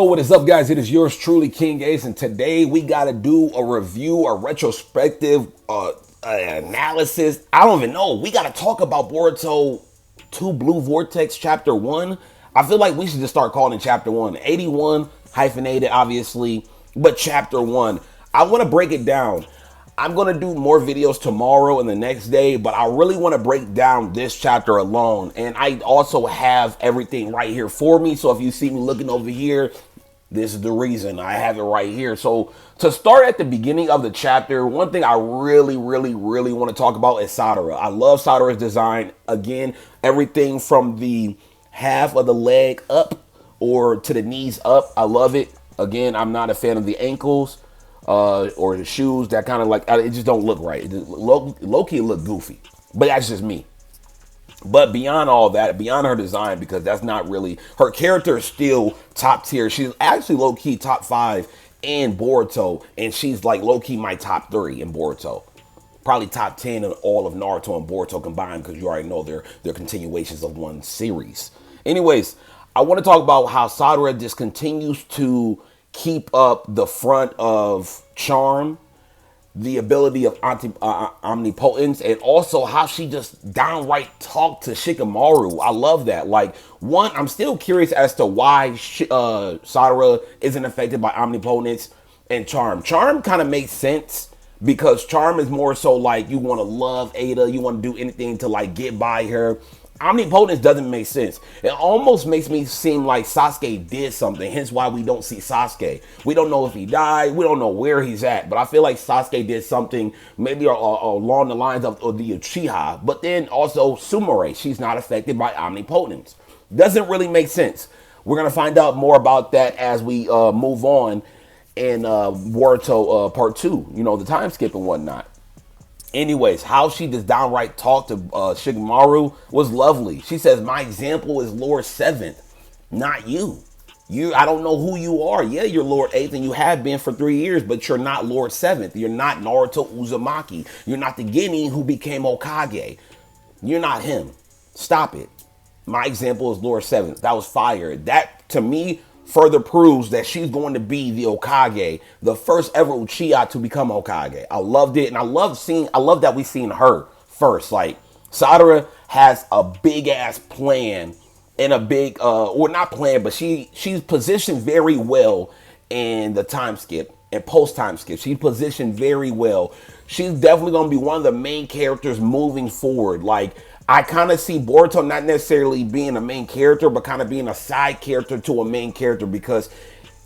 What is up, guys? It is yours truly, King Ace, and today we got to do a review, a retrospective analysis. I don't even know. We got to talk about Boruto 2 Blue Vortex Chapter 1. I feel like we should just start calling it Chapter 1. 81, hyphenated, obviously, but Chapter 1. I want to break it down. I'm going to do more videos tomorrow and the next day, but I really want to break down this chapter alone. And I also have everything right here for me. So if you see me looking over here, this is the reason I have it right here. So to start at the beginning of the chapter, one thing I really want to talk about is Sadara. I love Sadara's design. Again, everything from the half of the leg up or to the knees up. I love it. Again, I'm not a fan of the ankles or the shoes. That kind of like, it just don't look right. Low-key look goofy, but that's just me. But beyond all that, beyond her design, because that's not really, her character is still top tier. She's actually low-key top 5 in Boruto, and she's like low-key my top 3 in Boruto. Probably top 10 in all of Naruto and Boruto combined, because you already know they're continuations of one series. Anyways, I want to talk about how Sadara just continues to keep up the front of charm, the ability of omnipotence, and also how she just downright talked to Shikamaru. I love that. Like, one, I'm still curious as to why Sadara isn't affected by omnipotence and charm. Charm kind of makes sense because charm is more so like you want to love Ada, you want to do anything to like get by her. Omnipotence doesn't make sense. It almost makes me seem like Sasuke did something, hence why we don't see Sasuke. We don't know if he died, we don't know where he's at, but I feel like Sasuke did something maybe along the lines of the Uchiha, but then also Sumire, she's not affected by omnipotence. Doesn't really make sense. We're going to find out more about that as we move on in Boruto Part 2, you know, the time skip and whatnot. Anyways, how she just downright talked to Shikamaru was lovely. She says, my example is Lord 7th, not you. I don't know who you are. Yeah, you're Lord 8th and you have been for 3 years, but you're not Lord 7th. You're not Naruto Uzumaki. You're not the Genin who became Hokage. You're not him. Stop it. My example is Lord 7th. That was fire. That, to me, further proves that she's going to be the Hokage, the first ever Uchiha to become Hokage. I loved it, and I love that we seen her first. Like, Sadara has a big ass plan and a big or not plan, but she's positioned very well in the time skip and post time skip. She's positioned very well. She's definitely going to be one of the main characters moving forward. Like, I kind of see Boruto not necessarily being a main character, but kind of being a side character to a main character, because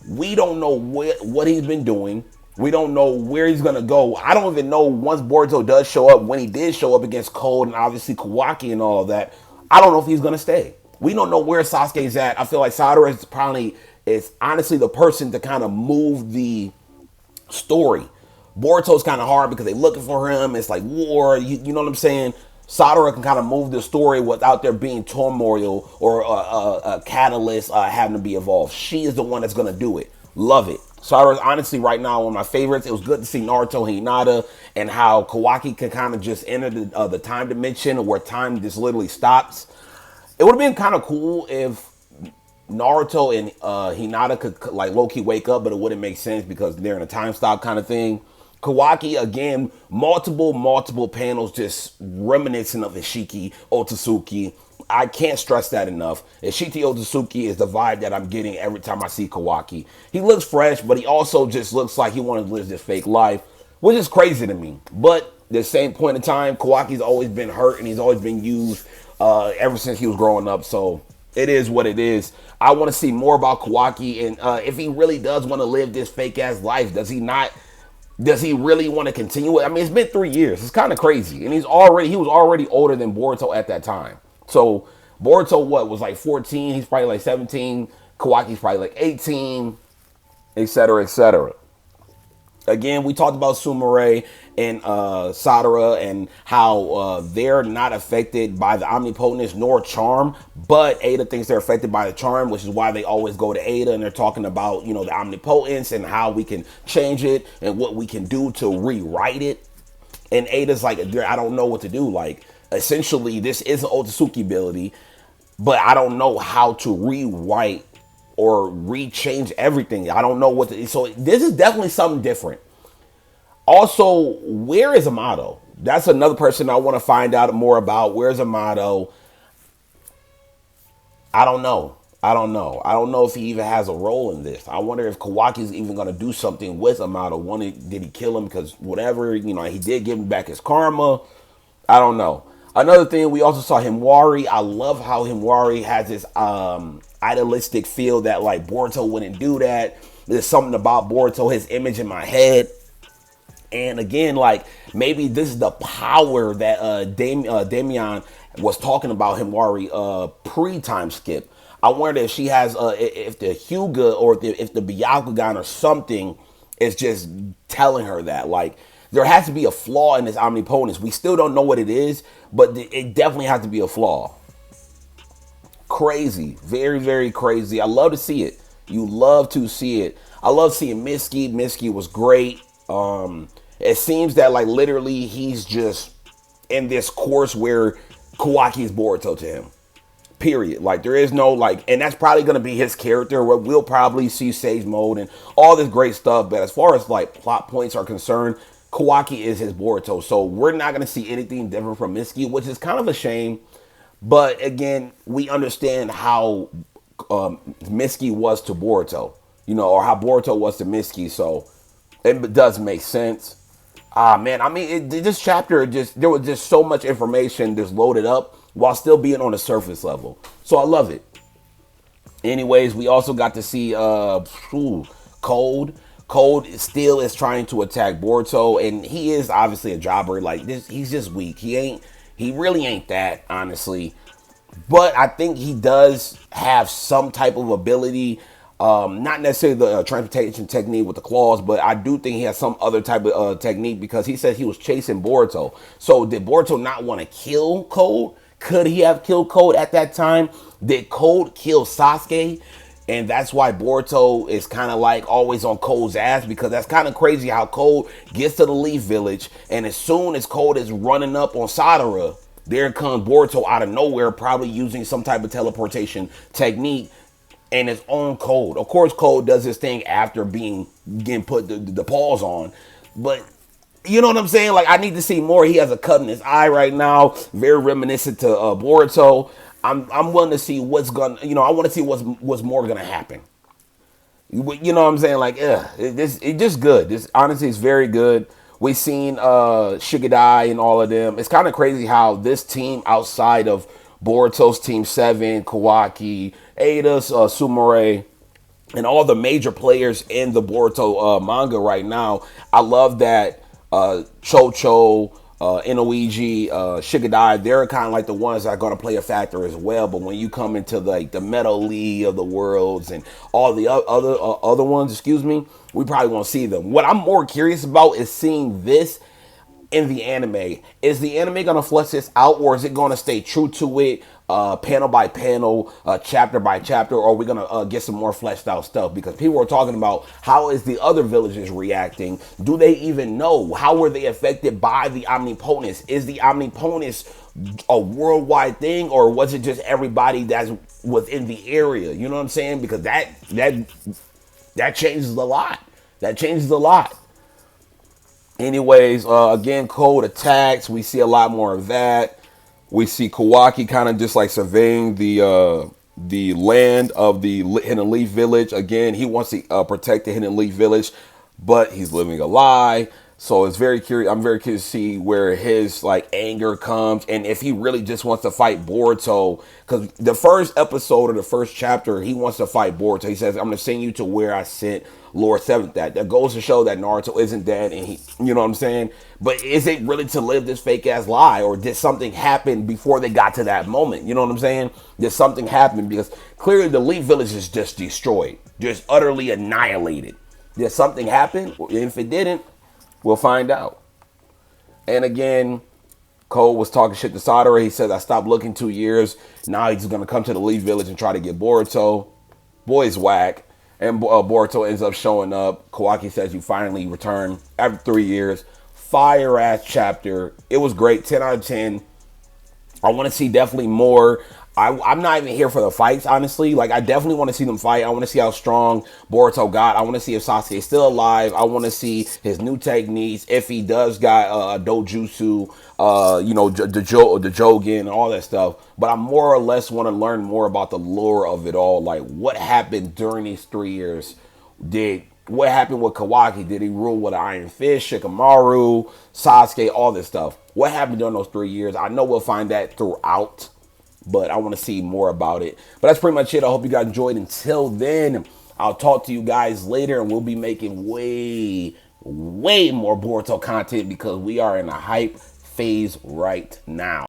we don't know what he's been doing. We don't know where he's going to go. I don't even know once Boruto does show up, when he did show up against Cold and obviously Kawaki and all of that, I don't know if he's going to stay. We don't know where Sasuke's at. I feel like Sadara is honestly the person to kind of move the story. Boruto's kind of hard because they're looking for him. It's like war. You know what I'm saying? Sadara can kind of move the story without there being turmoil or a catalyst having to be involved. She is the one that's going to do it. Love it. Sadara is honestly right now one of my favorites. It was good to see Naruto Hinata and how Kawaki can kind of just enter the time dimension where time just literally stops. It would have been kind of cool if Naruto and Hinata could like low-key wake up, but it wouldn't make sense because they're in a time stop kind of thing. Kawaki, again, multiple panels just reminiscent of Ishiki Otsutsuki. I can't stress that enough. Ishiki Otsutsuki is the vibe that I'm getting every time I see Kawaki. He looks fresh, but he also just looks like he wanted to live this fake life, which is crazy to me. But at the same point in time, Kawaki's always been hurt and he's always been used ever since he was growing up. So it is what it is. I want to see more about Kawaki, and if he really does want to live this fake ass life, does he really want to continue it? I mean, it's been 3 years. It's kind of crazy. And he was already older than Boruto at that time. So Boruto, was like 14? He's probably like 17. Kawaki's probably like 18, etc., etc. Again, we talked about Sumire and Sadara and how they're not affected by the omnipotence nor charm, but Ada thinks they're affected by the charm, which is why they always go to Ada and they're talking about, you know, the omnipotence and how we can change it and what we can do to rewrite it. And Ada's like, I don't know what to do. Like, essentially, this is an Otsutsuki ability, but I don't know how to rewrite or rechange everything. I don't know what. So this is definitely something different. Also, where is Amato? That's another person I want to find out more about. Where's Amato? I don't know. I don't know. I don't know if he even has a role in this. I wonder if Kawaki's even going to do something with Amato. One, did he kill him? Because whatever, he did give him back his karma. I don't know. Another thing, we also saw Himwari. I love how Himwari has this idealistic feel that like Boruto wouldn't do that. There's something about Boruto, his image in my head. And again, like maybe this is the power that Damian was talking about Himwari pre-time skip. I wonder if she has if the Hyuga or if the Byakugan or something is just telling her that. Like there has to be a flaw in this omnipotence. We still don't know what it is, but it definitely has to be a flaw. Crazy, very, very crazy. I love to see it. You love to see it. I love seeing Mitsuki. Mitsuki was great. It seems that like literally he's just in this course where Kawaki is Boruto to him. Period. Like there is no like, and that's probably gonna be his character. Where we'll probably see Sage Mode and all this great stuff. But as far as like plot points are concerned, Kawaki is his Boruto. So we're not gonna see anything different from Mitsuki, which is kind of a shame. But again, we understand how Mitsuki was to Boruto, or how Boruto was to Mitsuki. So it does make sense. Ah, man, I mean, this chapter there was just so much information just loaded up while still being on the surface level. So I love it. Anyways, we also got to see Cold. Cold still is trying to attack Boruto, and he is obviously a jobber. Like this, he's just weak. He really ain't that, honestly. But I think he does have some type of ability. Not necessarily the transportation technique with the claws, but I do think he has some other type of technique because he said he was chasing Boruto. So did Boruto not want to kill Cold? Could he have killed Cold at that time? Did Cold kill Sasuke? And that's why Boruto is kind of like always on Cold's ass, because that's kind of crazy how Cold gets to the Leaf Village, and as soon as Cold is running up on Sadara, there comes Boruto out of nowhere, probably using some type of teleportation technique, and it's on Cold. Of course, Cold does his thing after getting put the paws on, but you know what I'm saying? Like, I need to see more. He has a cut in his eye right now, very reminiscent to Boruto. I'm willing to see what's gonna, I want to see what's more gonna happen. You know what I'm saying? Like, it's just good. This honestly is very good. We've seen Shigadai and all of them. It's kind of crazy how this team outside of Boruto's Team 7, Kawaki, Ada's, Sumire, and all the major players in the Boruto manga right now. I love that Chocho, Inoiji, Shigadai, they're kind of like the ones that are going to play a factor as well. But when you come into like the Metal League of the Worlds and all the other ones, we probably won't see them. What I'm more curious about is seeing this in the anime. Is the anime going to flesh this out, or is it going to stay true to it, panel by panel, chapter by chapter, or are we going to get some more fleshed out stuff? Because people are talking about how is the other villages reacting? Do they even know? How were they affected by the Omnipotence? Is the Omnipotence a worldwide thing, or was it just everybody that's within the area? You know what I'm saying? Because that changes a lot. That changes a lot. Anyways, again, Cold attacks. We see a lot more of that. We see Kawaki kind of just like surveying the land of the Hidden Leaf Village. Again, he wants to protect the Hidden Leaf Village, but he's living a lie. So it's very curious. I'm very curious to see where his like anger comes, and if he really just wants to fight Boruto. Because the first episode or the first chapter, he wants to fight Boruto. He says, "I'm gonna send you to where I sent Lord Seventh." That goes to show that Naruto isn't dead, and he, you know what I'm saying. But is it really to live this fake ass lie, or did something happen before they got to that moment? You know what I'm saying? Did something happen? Because clearly the Leaf Village is just destroyed, just utterly annihilated. Did something happen? If it didn't, we'll find out. And again, Cole was talking shit to Sadara. He said, "I stopped looking 2 years. Now he's going to come to the Leaf Village and try to get Boruto." Boy's whack. And Boruto ends up showing up. Kawaki says, "You finally return after 3 years." Fire-ass chapter. It was great. 10 out of 10. I want to see definitely more. I'm not even here for the fights, honestly. Like, I definitely want to see them fight. I want to see how strong Boruto got. I want to see if Sasuke's still alive. I want to see his new techniques. If he does got dojutsu, the Jogen, all that stuff. But I more or less want to learn more about the lore of it all. Like, what happened during these 3 years? What happened with Kawaki? Did he rule with Iron Fist, Shikamaru, Sasuke, all this stuff? What happened during those 3 years? I know we'll find that throughout, but I want to see more about it. But that's pretty much it. I hope you guys enjoyed. Until then, I'll talk to you guys later, and we'll be making way more Boruto content because we are in a hype phase right now.